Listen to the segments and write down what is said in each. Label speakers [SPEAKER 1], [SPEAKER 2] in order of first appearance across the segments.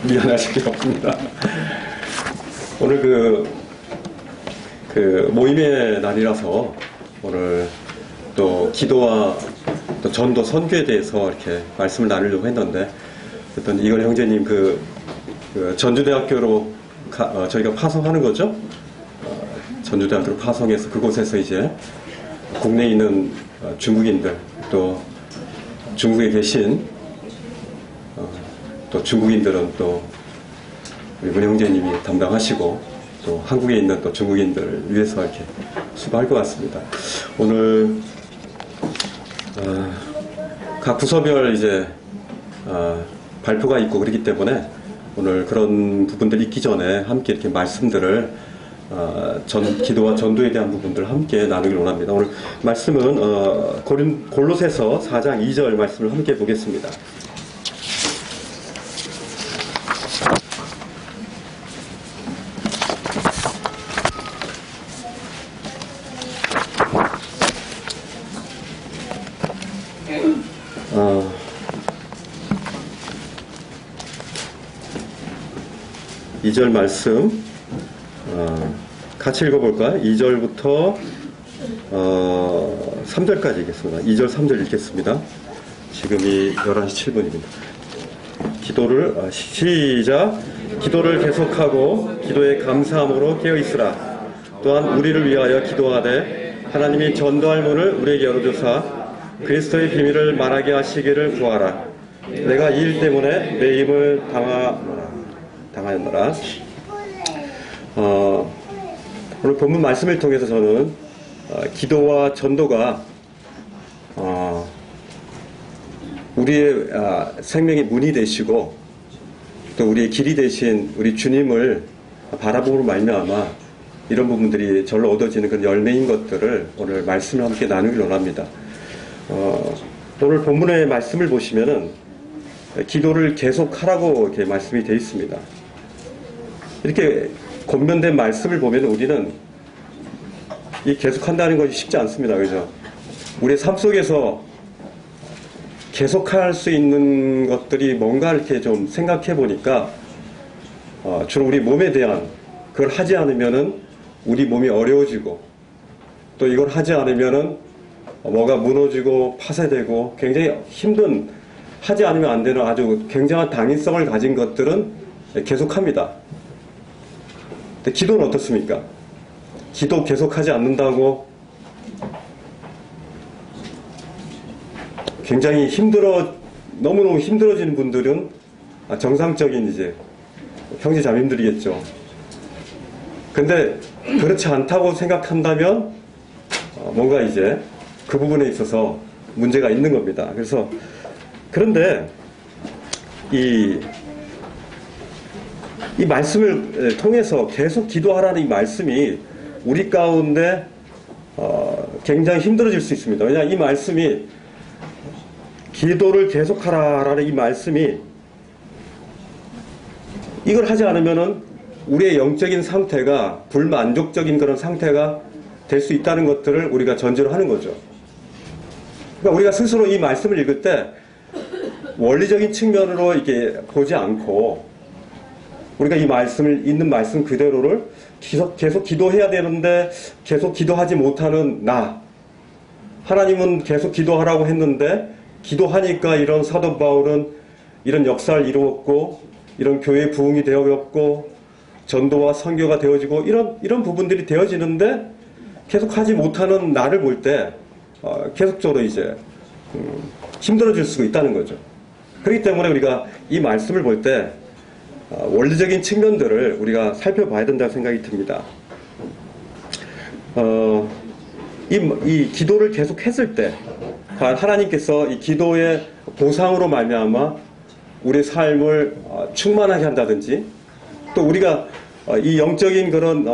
[SPEAKER 1] 미안하실 게 없습니다. 오늘 그 모임의 날이라서 오늘 또 기도와 또 전도 선교에 대해서 이렇게 말씀을 나누려고 했는데, 어떤 이걸 형제님 그 전주대학교로 저희가 파송하는 거죠. 전주대학교로 파송해서 그곳에서 이제 국내에 있는 중국인들, 또 중국에 계신 또 중국인들은 또 우리 문 형제님이 담당하시고, 또 한국에 있는 또 중국인들을 위해서 이렇게 수고할 것 같습니다. 오늘 각 부서별 이제 발표가 있고 그렇기 때문에 오늘 그런 부분들 있기 전에 함께 이렇게 말씀들을 기도와 전도에 대한 부분들을 함께 나누길 원합니다. 오늘 말씀은 골로새서 4장 2절 말씀을 함께 보겠습니다. 이 절 말씀 같이 읽어볼까요? 2절부터 3절까지 읽겠습니다. 2절 3절 읽겠습니다. 지금이 11시 7분입니다. 시작. 기도를 계속하고 기도에 감사함으로 깨어있으라. 또한 우리를 위하여 기도하되 하나님이 전도할 문을 우리에게 열어주사 그리스도의 비밀을 말하게 하시기를 구하라. 내가 이 일 때문에 내 힘을 당하였노라. 오늘 본문 말씀을 통해서 저는 기도와 전도가 우리의 생명의 문이 되시고 또 우리의 길이 되신 우리 주님을 바라보므로 말미암아 이런 부분들이 절로 얻어지는 그런 열매인 것들을 오늘 말씀을 함께 나누길 원합니다. 오늘 본문의 말씀을 보시면은 기도를 계속하라고 이렇게 말씀이 되어 있습니다. 이렇게 권면된 말씀을 보면 우리는 이 계속한다는 것이 쉽지 않습니다. 그죠? 우리의 삶 속에서 계속할 수 있는 것들이 뭔가 이렇게 좀 생각해 보니까 주로 우리 몸에 대한 그걸 하지 않으면은 우리 몸이 어려워지고 또 이걸 하지 않으면은 뭐가 무너지고 파쇄되고 굉장히 힘든, 하지 않으면 안 되는 아주 굉장한 당위성을 가진 것들은 계속합니다. 근데 기도는 어떻습니까? 기도 계속하지 않는다고 굉장히 너무너무 힘들어지는 분들은 정상적인 이제 형제 자매님들이겠죠. 근데 그렇지 않다고 생각한다면 뭔가 이제 그 부분에 있어서 문제가 있는 겁니다. 그런데 이 말씀을 통해서 계속 기도하라는 이 말씀이 우리 가운데 굉장히 힘들어질 수 있습니다. 왜냐하면 이 말씀이, 기도를 계속하라라는 이 말씀이, 이걸 하지 않으면은 우리의 영적인 상태가 불만족적인 그런 상태가 될 수 있다는 것들을 우리가 전제로 하는 거죠. 그러니까 우리가 스스로 이 말씀을 읽을 때 원리적인 측면으로 이렇게 보지 않고 우리가 이 말씀을 있는 말씀 그대로를 계속 기도해야 되는데 계속 기도하지 못하는 나, 하나님은 계속 기도하라고 했는데 기도하니까 이런 사도 바울은 이런 역사를 이루었고 이런 교회 부흥이 되어졌고 전도와 선교가 되어지고 이런 부분들이 되어지는데 계속하지 못하는 나를 볼 때 계속적으로 이제 힘들어질 수가 있다는 거죠. 그렇기 때문에 우리가 이 말씀을 볼 때 원리적인 측면들을 우리가 살펴봐야 된다고 생각이 듭니다. 이 기도를 계속 했을 때 하나님께서 이 기도의 보상으로 말미암아 우리의 삶을 충만하게 한다든지, 또 우리가 이 영적인 그런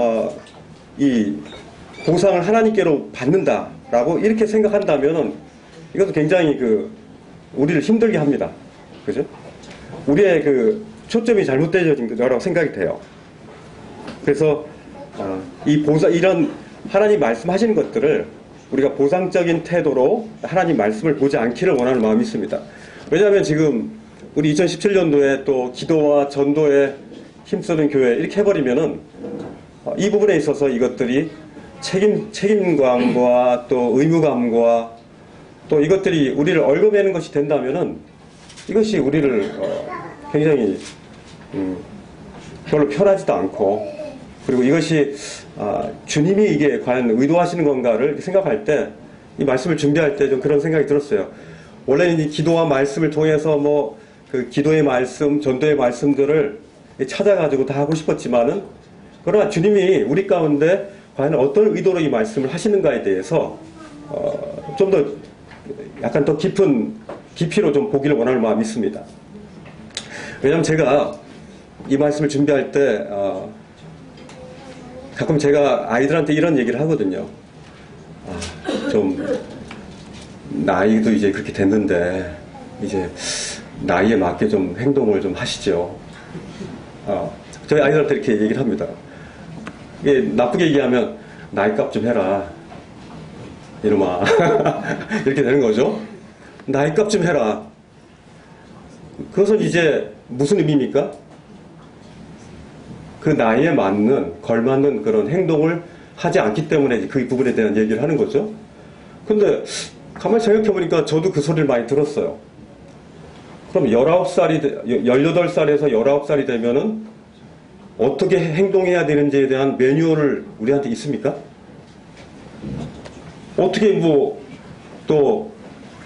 [SPEAKER 1] 이 보상을 하나님께로 받는다라고 이렇게 생각한다면 이것도 굉장히 우리를 힘들게 합니다. 그죠? 우리의 초점이 잘못되어진 거라고 생각이 돼요. 그래서 이런 하나님 말씀하시는 것들을 우리가 보상적인 태도로 하나님 말씀을 보지 않기를 원하는 마음이 있습니다. 왜냐하면 지금 우리 2017년도에 또 기도와 전도에 힘쓰는 교회 이렇게 해버리면은 이 부분에 있어서 이것들이 책임감과 또 의무감과 또 이것들이 우리를 얽어매는 것이 된다면은 이것이 우리를 굉장히 별로 편하지도 않고, 그리고 이것이 주님이 이게 과연 의도하시는 건가를 생각할 때, 이 말씀을 준비할 때 좀 그런 생각이 들었어요. 원래는 이 기도와 말씀을 통해서 뭐 그 기도의 말씀, 전도의 말씀들을 찾아가지고 다 하고 싶었지만은, 그러나 주님이 우리 가운데 과연 어떤 의도로 이 말씀을 하시는가에 대해서 좀 더 약간 더 깊이로 좀 보기를 원하는 마음이 있습니다. 왜냐하면 제가 이 말씀을 준비할 때 가끔 제가 아이들한테 이런 얘기를 하거든요. 좀 나이도 이제 그렇게 됐는데 이제 나이에 맞게 좀 행동을 좀 하시죠. 저희 아이들한테 이렇게 얘기를 합니다. 이게 나쁘게 얘기하면 나이값 좀 해라 이놈아 이렇게 되는 거죠. 나이값 좀 해라. 그것은 이제 무슨 의미입니까? 그 나이에 맞는, 걸맞는 그런 행동을 하지 않기 때문에 그 부분에 대한 얘기를 하는 거죠. 근데 가만히 생각해보니까 저도 그 소리를 많이 들었어요. 그럼 18살에서 19살이 되면은 어떻게 행동해야 되는지에 대한 매뉴얼을 우리한테 있습니까? 어떻게 뭐 또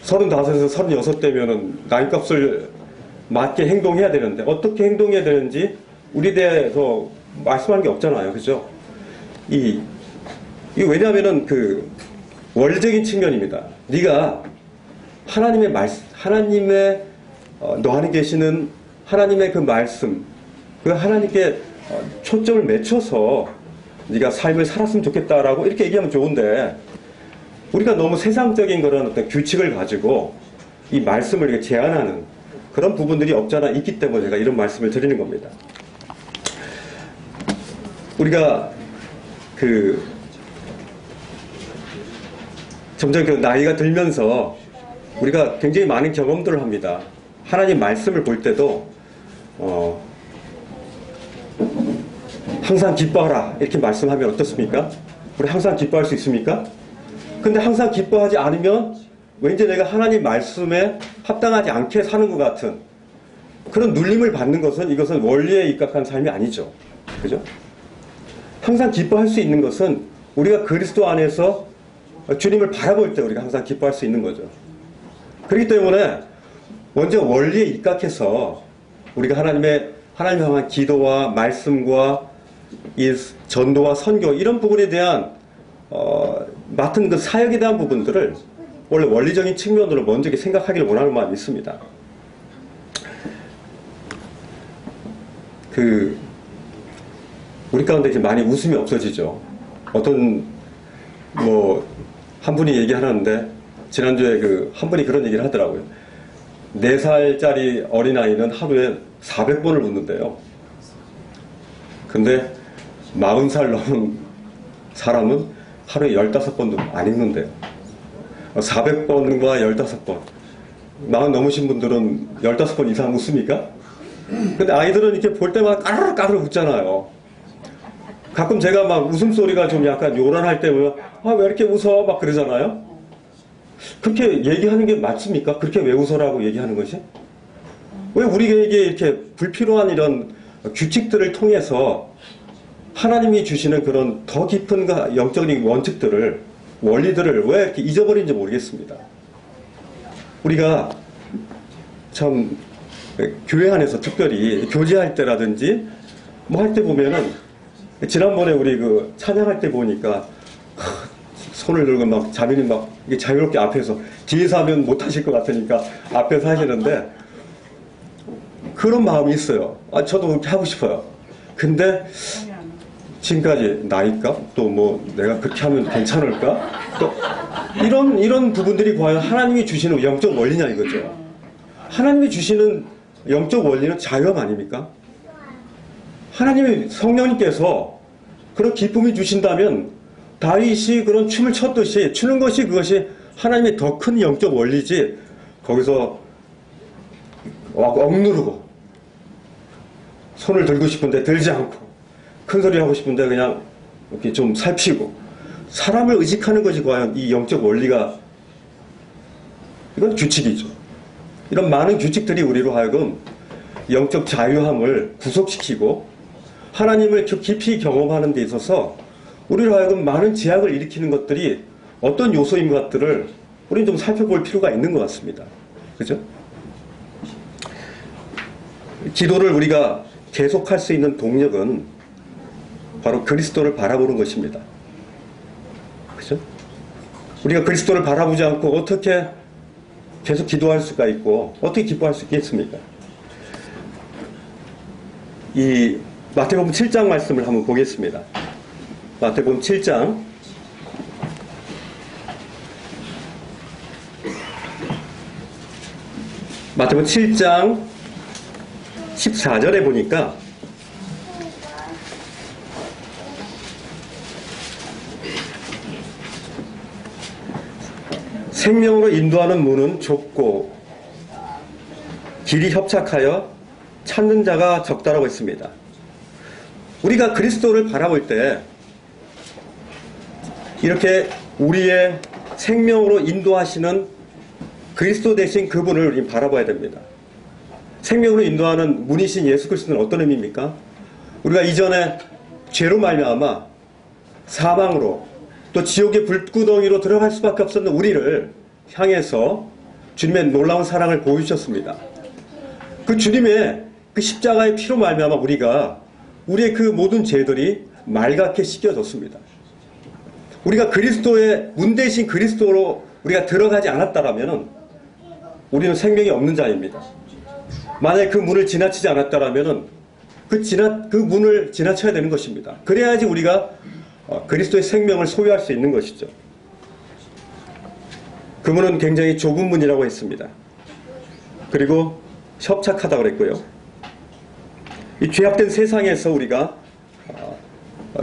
[SPEAKER 1] 35에서 36 되면은 나이값을 맞게 행동해야 되는데 어떻게 행동해야 되는지 우리에 대해서 말씀하는 게 없잖아요. 그죠? 이 왜냐하면은 그 원리적인 측면입니다. 네가 하나님의 말씀, 너 안에 계시는 하나님의 그 말씀, 그 하나님께 초점을 맞춰서 네가 삶을 살았으면 좋겠다라고 이렇게 얘기하면 좋은데, 우리가 너무 세상적인 그런 어떤 규칙을 가지고 이 말씀을 이렇게 제한하는 그런 부분들이 없잖아 있기 때문에 제가 이런 말씀을 드리는 겁니다. 우리가 점점 그 나이가 들면서 우리가 굉장히 많은 경험들을 합니다. 하나님 말씀을 볼 때도 항상 기뻐하라 이렇게 말씀하면 어떻습니까? 우리 항상 기뻐할 수 있습니까? 근데 항상 기뻐하지 않으면 왠지 내가 하나님 말씀에 합당하지 않게 사는 것 같은 그런 눌림을 받는 것은, 이것은 원리에 입각한 삶이 아니죠. 그죠? 항상 기뻐할 수 있는 것은 우리가 그리스도 안에서 주님을 바라볼 때 우리가 항상 기뻐할 수 있는 거죠. 그렇기 때문에 먼저 원리에 입각해서 우리가 하나님을 향한 기도와 말씀과 이 전도와 선교 이런 부분에 대한 맡은 그 사역에 대한 부분들을 원래 원리적인 측면으로 먼저 생각하기를 원하는 마음이 있습니다. 우리 가운데 이제 많이 웃음이 없어지죠. 한 분이 얘기하는데, 지난주에 한 분이 그런 얘기를 하더라고요. 4살짜리 어린아이는 하루에 400번을 웃는데요. 근데 40살 넘은 사람은 하루에 15번도 안 읽는데요. 400번과 15번. 40 넘으신 분들은 15번 이상 웃습니까? 근데 아이들은 이렇게 볼 때마다 까르르 웃잖아요. 가끔 제가 막 웃음소리가 좀 약간 요란할 때 보면, 왜 이렇게 웃어? 막 그러잖아요. 그렇게 얘기하는 게 맞습니까? 그렇게 왜 웃어라고 얘기하는 것이? 왜 우리에게 이렇게 불필요한 이런 규칙들을 통해서 하나님이 주시는 그런 더 깊은 영적인 원칙들을, 원리들을 왜 이렇게 잊어버린지 모르겠습니다. 우리가 참 교회 안에서 특별히 교제할 때라든지 뭐 할 때 보면은, 지난번에 우리 찬양할 때 보니까 손을 들고 막 자매님 막 자유롭게 앞에서, 뒤에서 하면 못 하실 것 같으니까 앞에서 하시는데 그런 마음이 있어요. 저도 그렇게 하고 싶어요. 근데 지금까지 나이값, 또 뭐 내가 그렇게 하면 괜찮을까? 또 이런 부분들이 과연 하나님이 주시는 영적 원리냐 이거죠. 하나님이 주시는 영적 원리는 자유함 아닙니까? 하나님의 성령님께서 그런 기쁨이 주신다면 다윗이 그런 춤을 췄듯이 추는 것이, 그것이 하나님의 더 큰 영적 원리지, 거기서 억누르고 손을 들고 싶은데 들지 않고 큰 소리 하고 싶은데 그냥 이렇게 좀 살피고 사람을 의식하는 것이 과연 이 영적 원리가 이건 규칙이죠. 이런 많은 규칙들이 우리로 하여금 영적 자유함을 구속시키고 하나님을 깊이 경험하는 데 있어서 우리로 하여금 많은 제약을 일으키는 것들이 어떤 요소인 것들을 우리는 좀 살펴볼 필요가 있는 것 같습니다. 그죠? 기도를 우리가 계속할 수 있는 동력은 바로 그리스도를 바라보는 것입니다. 그죠? 우리가 그리스도를 바라보지 않고 어떻게 계속 기도할 수가 있고 어떻게 기뻐할 수 있겠습니까? 이 마태복음 7장 말씀을 한번 보겠습니다. 마태복음 7장 마태복음 7장 14절에 보니까 생명으로 인도하는 문은 좁고 길이 협착하여 찾는 자가 적다라고 했습니다. 우리가 그리스도를 바라볼 때 이렇게 우리의 생명으로 인도하시는 그리스도 대신 그분을 우리 바라봐야 됩니다. 생명으로 인도하는 문이신 예수 그리스도는 어떤 의미입니까? 우리가 이전에 죄로 말미암아 사망으로 또 지옥의 불구덩이로 들어갈 수밖에 없었는 우리를 향해서 주님의 놀라운 사랑을 보여주셨습니다. 그 주님의 그 십자가의 피로 말미암아 우리가 우리의 그 모든 죄들이 맑게 씻겨졌습니다. 우리가 그리스도의 문 대신 그리스도로 우리가 들어가지 않았다라면 우리는 생명이 없는 자입니다. 만약에 그 문을 지나치지 않았다라면 그 문을 지나쳐야 되는 것입니다. 그래야지 우리가 그리스도의 생명을 소유할 수 있는 것이죠. 그 문은 굉장히 좁은 문이라고 했습니다. 그리고 협착하다고 그랬고요. 이 죄악된 세상에서 우리가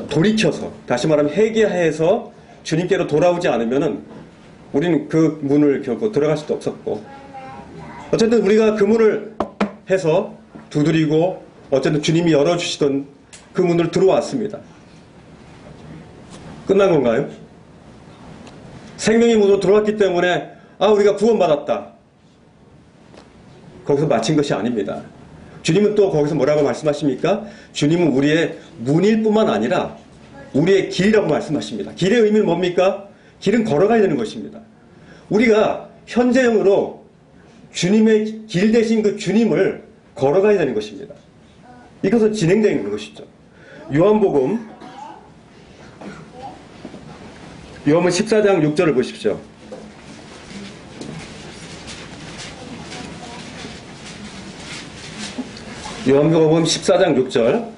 [SPEAKER 1] 돌이켜서 다시 말하면 회개해서 주님께로 돌아오지 않으면 우리는 그 문을 결코 들어갈 수도 없었고 어쨌든 우리가 그 문을 해서 두드리고 어쨌든 주님이 열어주시던 그 문을 들어왔습니다. 끝난 건가요? 생명의 문으로 들어왔기 때문에 우리가 구원받았다. 거기서 마친 것이 아닙니다. 주님은 또 거기서 뭐라고 말씀하십니까? 주님은 우리의 문일 뿐만 아니라 우리의 길이라고 말씀하십니다. 길의 의미는 뭡니까? 길은 걸어가야 되는 것입니다. 우리가 현재형으로 주님의 길 대신 그 주님을 걸어가야 되는 것입니다. 이것은 진행되는 것이죠. 요한복음 14장 6절을 보십시오. 요한복음 14장 6절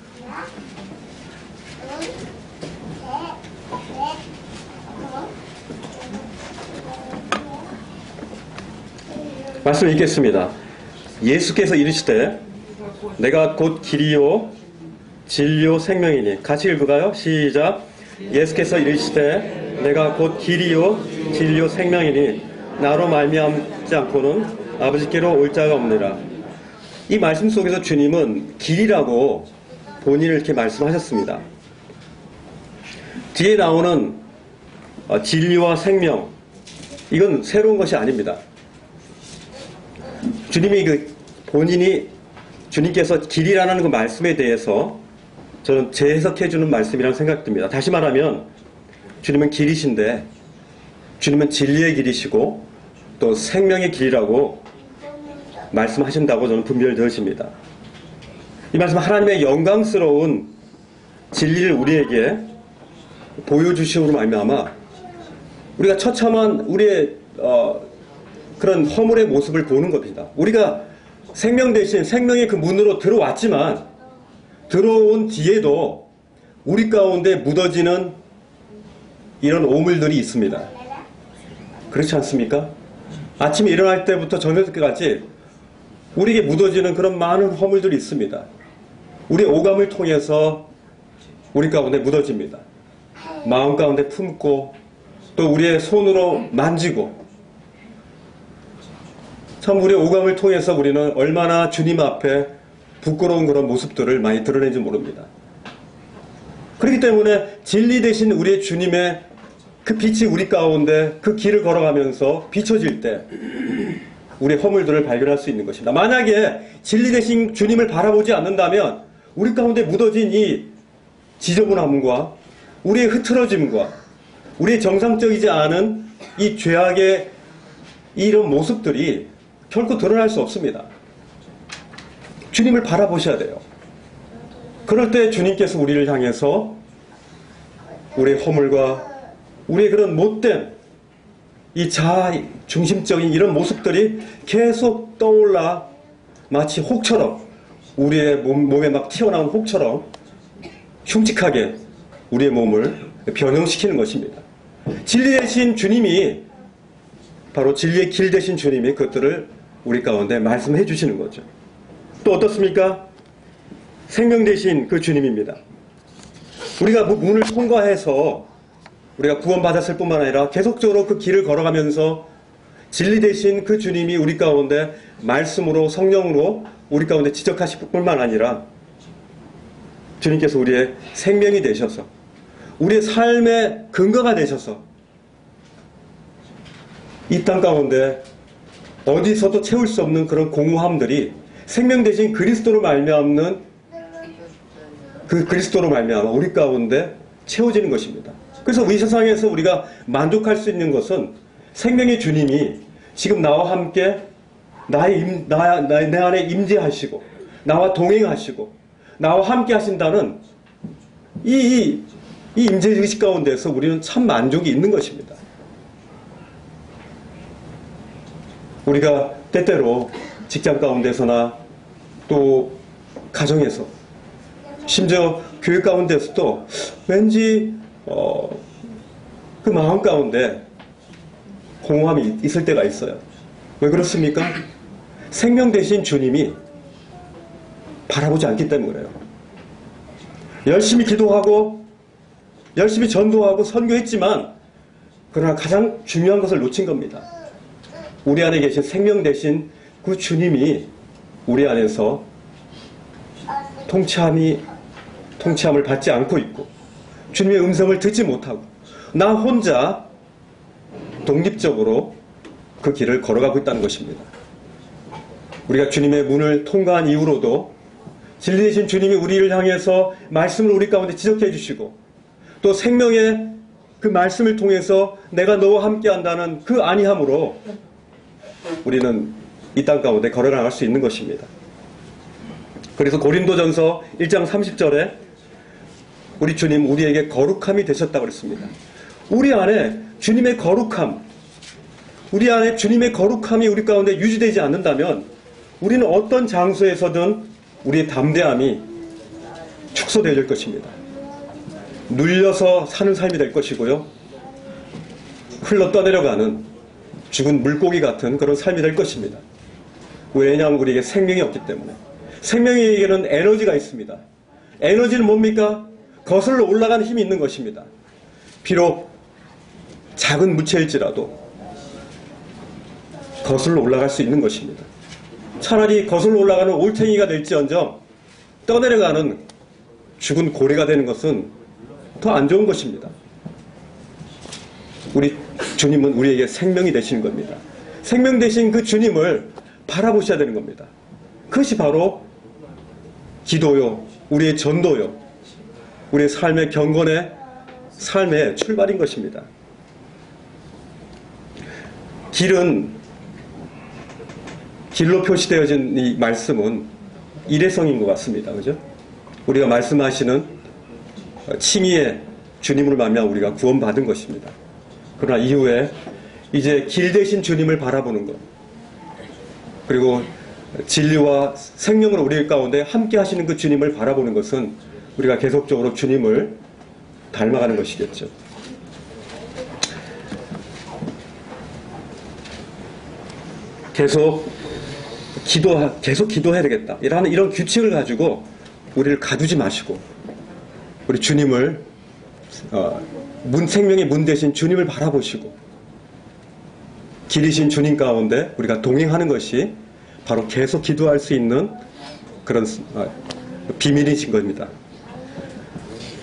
[SPEAKER 1] 말씀 읽겠습니다. 예수께서 이르시되 내가 곧 길이요 진리요 생명이니 같이 읽을까요? 시작. 예수께서 이르시되 내가 곧 길이요 진리요 생명이니 나로 말미암지 않고는 아버지께로 올 자가 없느니라. 이 말씀 속에서 주님은 길이라고 본인을 이렇게 말씀하셨습니다. 뒤에 나오는 진리와 생명 이건 새로운 것이 아닙니다. 주님이 주님께서 길이라는 그 말씀에 대해서 저는 재해석해주는 말씀이라고 생각됩니다. 다시 말하면 주님은 길이신데 주님은 진리의 길이시고 또 생명의 길이라고 말씀하신다고 저는 분별이 되어집니다. 이 말씀 하나님의 영광스러운 진리를 우리에게 보여주심으로 말미암아 우리가 처참한 우리의 그런 허물의 모습을 보는 겁니다. 우리가 생명 대신 생명의 그 문으로 들어왔지만 들어온 뒤에도 우리 가운데 묻어지는 이런 오물들이 있습니다. 그렇지 않습니까? 아침에 일어날 때부터 저녁 때까지 우리에게 묻어지는 그런 많은 허물들이 있습니다. 우리의 오감을 통해서 우리 가운데 묻어집니다. 마음 가운데 품고 또 우리의 손으로 만지고 참 우리의 오감을 통해서 우리는 얼마나 주님 앞에 부끄러운 그런 모습들을 많이 드러내는지 모릅니다. 그렇기 때문에 진리 대신 우리의 주님의 그 빛이 우리 가운데 그 길을 걸어가면서 비춰질 때 우리의 허물들을 발견할 수 있는 것입니다. 만약에 진리 대신 주님을 바라보지 않는다면 우리 가운데 묻어진 이 지저분함과 우리의 흐트러짐과 우리의 정상적이지 않은 이 죄악의 이런 모습들이 결코 드러날 수 없습니다. 주님을 바라보셔야 돼요. 그럴 때 주님께서 우리를 향해서 우리의 허물과 우리의 그런 못된 이 자아 중심적인 이런 모습들이 계속 떠올라 마치 혹처럼 우리의 몸에 막 튀어나온 혹처럼 흉측하게 우리의 몸을 변형시키는 것입니다. 진리 대신 주님이 바로 진리의 길 대신 주님이 그것들을 우리 가운데 말씀해 주시는 거죠. 또 어떻습니까? 생명 대신 그 주님입니다. 우리가 문을 통과해서 우리가 구원받았을 뿐만 아니라 계속적으로 그 길을 걸어가면서 진리 대신 그 주님이 우리 가운데 말씀으로 성령으로 우리 가운데 지적하실 뿐만 아니라 주님께서 우리의 생명이 되셔서 우리의 삶의 근거가 되셔서 이 땅 가운데 어디서도 채울 수 없는 그런 공허함들이 생명 대신 그리스도로 말미암는 그 그리스도로 말미암아 우리 가운데 채워지는 것입니다. 그래서 이 세상에서 우리가 만족할 수 있는 것은 생명의 주님이 지금 나와 함께 내 안에 임재하시고 나와 동행하시고 나와 함께 하신다는 이 임재의식 가운데서 우리는 참 만족이 있는 것입니다. 우리가 때때로 직장 가운데서나 또 가정에서 심지어 교회 가운데서도 왠지 그 마음 가운데 공허함이 있을 때가 있어요. 왜 그렇습니까? 생명 대신 주님이 바라보지 않기 때문에요. 열심히 기도하고 열심히 전도하고 선교했지만 그러나 가장 중요한 것을 놓친 겁니다. 우리 안에 계신 생명 대신 그 주님이 우리 안에서 통치함을 받지 않고 있고 주님의 음성을 듣지 못하고 나 혼자 독립적으로 그 길을 걸어가고 있다는 것입니다. 우리가 주님의 문을 통과한 이후로도 진리 되신 주님이 우리를 향해서 말씀을 우리 가운데 지적해 주시고 또 생명의 그 말씀을 통해서 내가 너와 함께 한다는 그 안위함으로 우리는 이 땅 가운데 걸어나갈 수 있는 것입니다. 그래서 고린도전서 1장 30절에 우리 주님 우리에게 거룩함이 되셨다고 그랬습니다. 우리 안에 주님의 거룩함, 우리 안에 주님의 거룩함이 우리 가운데 유지되지 않는다면 우리는 어떤 장소에서든 우리의 담대함이 축소되어질 것입니다. 눌려서 사는 삶이 될 것이고요. 흘러 떠내려가는 죽은 물고기 같은 그런 삶이 될 것입니다. 왜냐하면 우리에게 생명이 없기 때문에. 생명에게는 에너지가 있습니다. 에너지는 뭡니까? 거슬러 올라가는 힘이 있는 것입니다. 비록 작은 무체일지라도 거슬러 올라갈 수 있는 것입니다. 차라리 거슬러 올라가는 올챙이가 될지언정 떠내려가는 죽은 고래가 되는 것은 더 안 좋은 것입니다. 우리 주님은 우리에게 생명이 되시는 겁니다. 생명 되신 그 주님을 바라보셔야 되는 겁니다. 그것이 바로 기도요, 우리의 전도요, 우리의 삶의 경건의 삶의 출발인 것입니다. 길로 표시되어진 이 말씀은 일회성인 것 같습니다. 그죠? 우리가 말씀하시는 칭의의 주님으로 말미암아 우리가 구원받은 것입니다. 그러나 이후에 이제 길 대신 주님을 바라보는 것, 그리고 진리와 생명으로 우리 가운데 함께 하시는 그 주님을 바라보는 것은 우리가 계속적으로 주님을 닮아가는 것이겠죠. 계속 기도해야 되겠다. 이런 규칙을 가지고 우리를 가두지 마시고 우리 주님을 생명의 문 대신 주님을 바라보시고 길이신 주님 가운데 우리가 동행하는 것이 바로 계속 기도할 수 있는 그런 비밀이신 겁니다.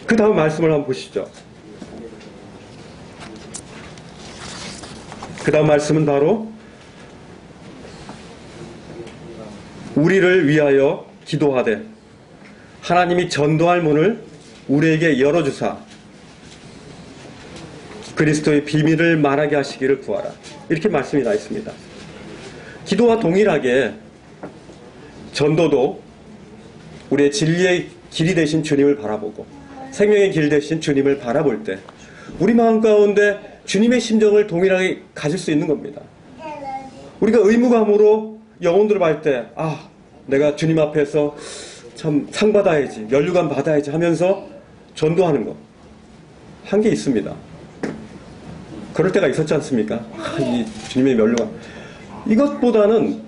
[SPEAKER 1] 그 다음 말씀을 한번 보시죠. 그 다음 말씀은 바로 우리를 위하여 기도하되 하나님이 전도할 문을 우리에게 열어주사 그리스도의 비밀을 말하게 하시기를 구하라. 이렇게 말씀이 나 있습니다. 기도와 동일하게 전도도 우리의 진리의 길이 되신 주님을 바라보고 생명의 길 되신 주님을 바라볼 때 우리 마음 가운데 주님의 심정을 동일하게 가질 수 있는 겁니다. 우리가 의무감으로 영혼들을 볼 때 내가 주님 앞에서 참 상 받아야지, 면류관 받아야지 하면서 전도하는 것 한 게 있습니다. 그럴 때가 있었지 않습니까? 이 주님의 면류관. 이것보다는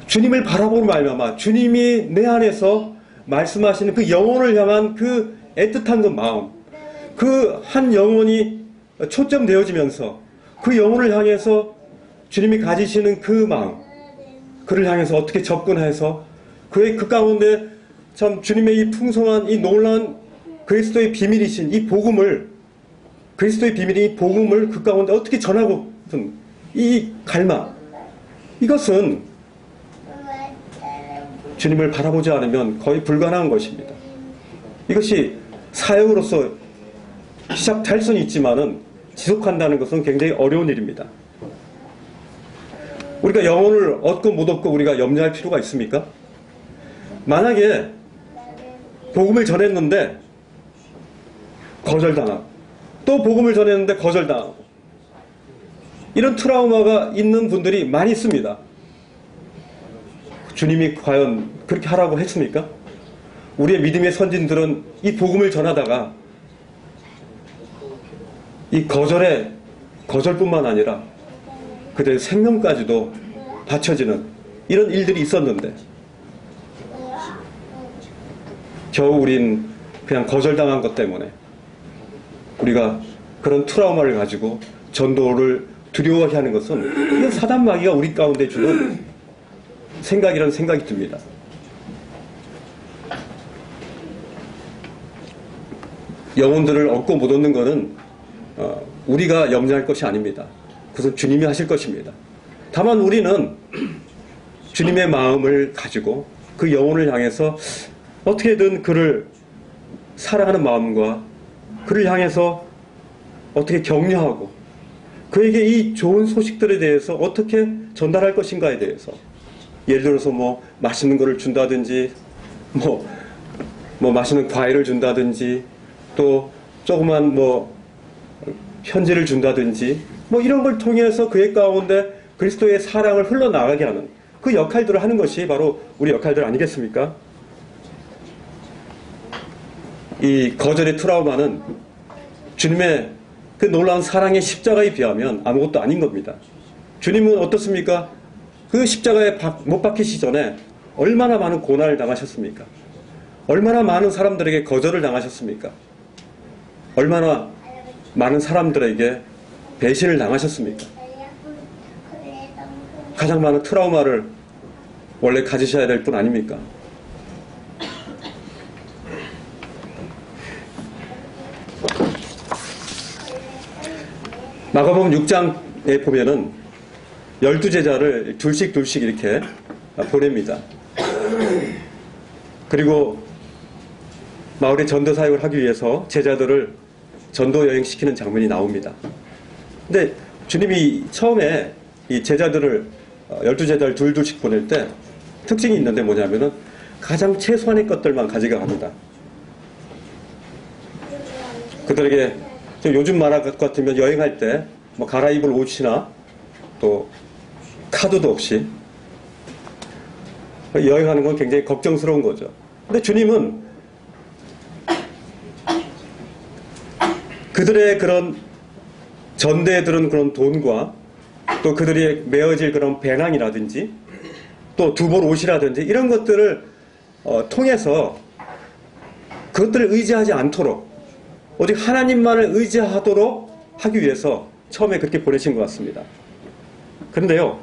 [SPEAKER 1] 주님을 바라보는 말미암아 주님이 내 안에서 말씀하시는 그 영혼을 향한 그 애틋한 그 마음, 그 한 영혼이 초점되어지면서 그 영혼을 향해서 주님이 가지시는 그 마음, 그를 향해서 어떻게 접근해서 그 가운데 참 주님의 이 풍성한 이 놀라운 그리스도의 비밀이신 이 복음을, 그리스도의 비밀이 이 복음을 그 가운데 어떻게 전하고픈 이 갈망, 이것은 주님을 바라보지 않으면 거의 불가능한 것입니다. 이것이 사역으로서 시작할 수는 있지만은 지속한다는 것은 굉장히 어려운 일입니다. 우리가 영혼을 얻고 못 얻고 우리가 염려할 필요가 있습니까? 만약에 복음을 전했는데 거절당하고 또 복음을 전했는데 거절당하고 이런 트라우마가 있는 분들이 많이 있습니다. 주님이 과연 그렇게 하라고 했습니까? 우리의 믿음의 선진들은 이 복음을 전하다가 이 거절뿐만 아니라 그들의 생명까지도 바쳐지는 이런 일들이 있었는데 겨우 우린 그냥 거절당한 것 때문에 우리가 그런 트라우마를 가지고 전도를 두려워하게 하는 것은 이건 사단 마귀가 우리 가운데 주는 생각이라는 생각이 듭니다. 영혼들을 얻고 못 얻는 것은 우리가 염려할 것이 아닙니다. 그것은 주님이 하실 것입니다. 다만 우리는 주님의 마음을 가지고 그 영혼을 향해서 어떻게든 그를 사랑하는 마음과 그를 향해서 어떻게 격려하고 그에게 이 좋은 소식들에 대해서 어떻게 전달할 것인가에 대해서 예를 들어서 맛있는 거를 준다든지 맛있는 과일을 준다든지 또 조그만 편지를 준다든지 이런 걸 통해서 그의 가운데 그리스도의 사랑을 흘러나가게 하는 그 역할들을 하는 것이 바로 우리 역할들 아니겠습니까? 이 거절의 트라우마는 주님의 그 놀라운 사랑의 십자가에 비하면 아무것도 아닌 겁니다. 주님은 어떻습니까? 그 십자가에 못 박히시 전에 얼마나 많은 고난을 당하셨습니까? 얼마나 많은 사람들에게 거절을 당하셨습니까? 얼마나 많은 사람들에게 배신을 당하셨습니까? 가장 많은 트라우마를 원래 가지셔야 될 분 아닙니까? 마가복음 6장에 보면은 12제자를 둘씩 이렇게 보냅니다. 그리고 마을에 전도 사역을 하기 위해서 제자들을 전도 여행시키는 장면이 나옵니다. 근데 주님이 처음에 이 제자들을 12제자를 둘씩 보낼 때 특징이 있는데 뭐냐면은 가장 최소한의 것들만 가져갑니다. 그들에게 요즘 말화 같으면 여행할 때 갈아입을 옷이나 또 카드도 없이 여행하는 건 굉장히 걱정스러운 거죠. 근데 주님은 그들의 그런 전대에 들은 그런 돈과 또 그들이 메어질 그런 배낭이라든지 또 두벌 옷이라든지 이런 것들을 통해서 그것들을 의지하지 않도록 오직 하나님만을 의지하도록 하기 위해서 처음에 그렇게 보내신 것 같습니다. 그런데요,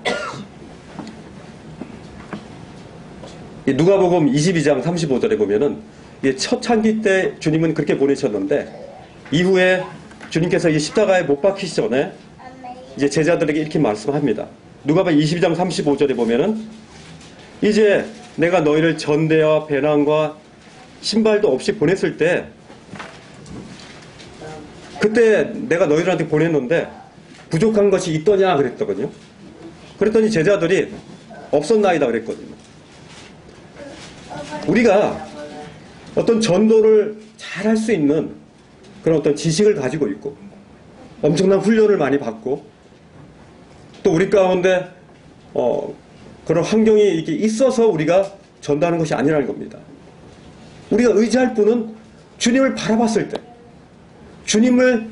[SPEAKER 1] 이 누가복음 22장 35절에 보면은 첫 창기 때 주님은 그렇게 보내셨는데 이후에 주님께서 이 십자가에 못 박히기 전에 이제 제자들에게 이렇게 말씀합니다. 누가복음 22장 35절에 보면은 이제 내가 너희를 전대와 배낭과 신발도 없이 보냈을 때 그때 내가 너희들한테 보냈는데 부족한 것이 있더냐 그랬더군요. 그랬더니 제자들이 없었나이다 그랬거든요. 우리가 어떤 전도를 잘 할 수 있는 그런 어떤 지식을 가지고 있고 엄청난 훈련을 많이 받고 또 우리 가운데 그런 환경이 이렇게 있어서 우리가 전도하는 것이 아니라는 겁니다. 우리가 의지할 분은 주님을 바라봤을 때 주님을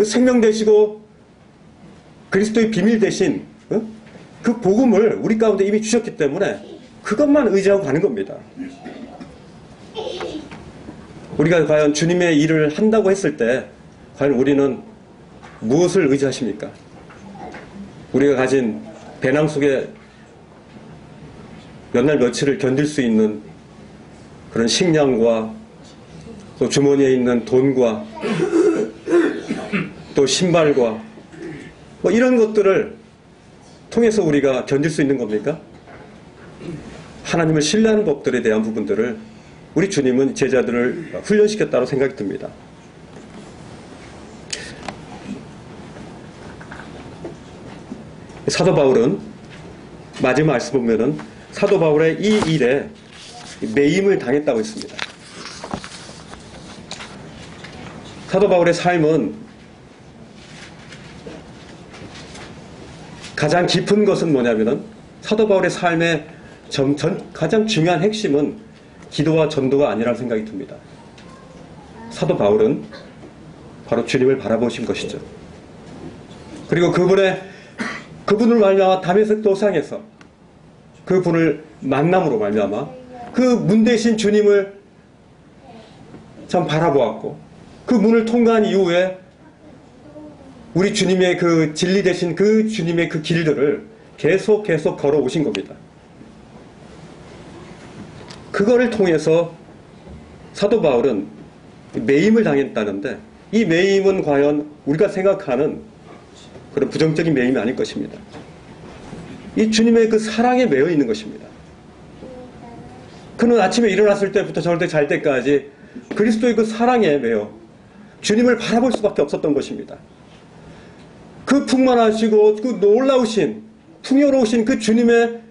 [SPEAKER 1] 생명 되시고 그리스도의 비밀 대신 그 복음을 우리 가운데 이미 주셨기 때문에 그것만 의지하고 가는 겁니다. 우리가 과연 주님의 일을 한다고 했을 때 과연 우리는 무엇을 의지하십니까? 우리가 가진 배낭 속에 몇 날 며칠을 견딜 수 있는 그런 식량과 또 주머니에 있는 돈과 또 신발과 뭐 이런 것들을 통해서 우리가 견딜 수 있는 겁니까? 하나님을 신뢰하는 법들에 대한 부분들을 우리 주님은 제자들을 훈련시켰다고 생각이 듭니다. 사도 바울은 마지막 말씀 보면은 사도 바울의 이 일에 매임을 당했다고 했습니다. 사도 바울의 삶은 가장 깊은 것은 뭐냐면은 사도 바울의 삶의 가장 중요한 핵심은 기도와 전도가 아니라는 생각이 듭니다. 사도 바울은 바로 주님을 바라보신 것이죠. 그리고 그분을 말미암아 다메섹 도상에서 그분을 만남으로 말미암아 그 문 대신 주님을 참 바라보았고 그 문을 통과한 이후에 우리 주님의 그 진리 대신 그 주님의 그 길들을 계속 걸어오신 겁니다. 그거를 통해서 사도 바울은 매임을 당했다는데 이 매임은 과연 우리가 생각하는 그런 부정적인 매임이 아닐 것입니다. 이 주님의 그 사랑에 매여 있는 것입니다. 그는 아침에 일어났을 때부터 저녁 잘 때까지 그리스도의 그 사랑에 매여 주님을 바라볼 수밖에 없었던 것입니다. 그 풍만하시고 그 놀라우신 풍요로우신 그 주님의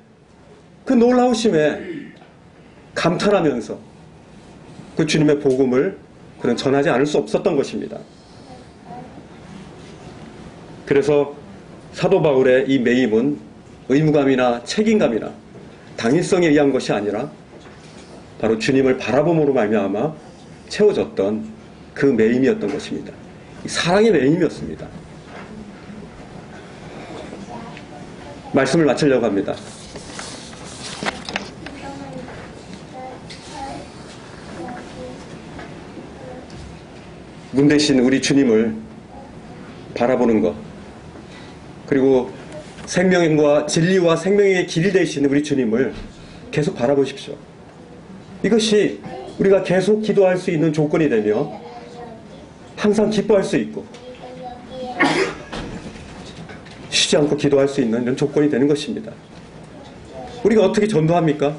[SPEAKER 1] 그 놀라우심에 감탄하면서 그 주님의 복음을 그는 전하지 않을 수 없었던 것입니다. 그래서 사도 바울의 이 매임은 의무감이나 책임감이나 당위성에 의한 것이 아니라 바로 주님을 바라봄으로 말미암아 채워졌던 그 매임이었던 것입니다. 사랑의 매임이었습니다. 말씀을 마치려고 합니다. 문 대신 우리 주님을 바라보는 것, 그리고 생명과 진리와 생명의 길 되시는 우리 주님을 계속 바라보십시오. 이것이 우리가 계속 기도할 수 있는 조건이 되며 항상 기뻐할 수 있고 쉬지 않고 기도할 수 있는 이런 조건이 되는 것입니다. 우리가 어떻게 전도합니까?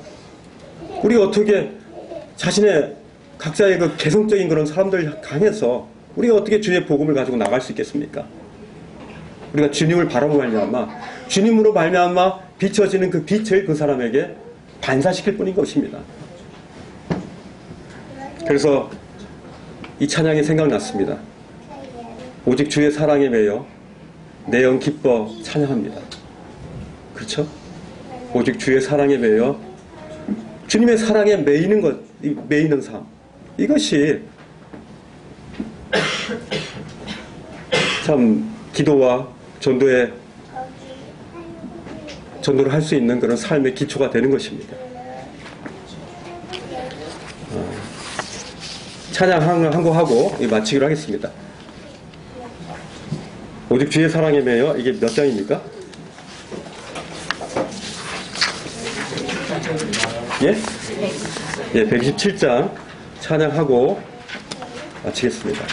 [SPEAKER 1] 우리가 어떻게 자신의 각자의 그 개성적인 그런 사람들 강해서 우리가 어떻게 주의 복음을 가지고 나갈 수 있겠습니까? 우리가 주님을 바라보고 말미암아 주님으로 말미암아 비춰지는 그 빛을 그 사람에게 반사시킬 뿐인 것입니다. 그래서 이 찬양이 생각났습니다. 오직 주의 사랑에 매여 내 영 기뻐 찬양합니다. 그렇죠? 오직 주의 사랑에 매여 주님의 사랑에 매이는 삶, 이것이 참 기도와 전도를 할 수 있는 그런 삶의 기초가 되는 것입니다. 찬양 한 곡 하고 마치기로 하겠습니다. 오직 주의 사랑에 매여, 이게 몇 장입니까? 예? 예, 127장 찬양하고 마치겠습니다.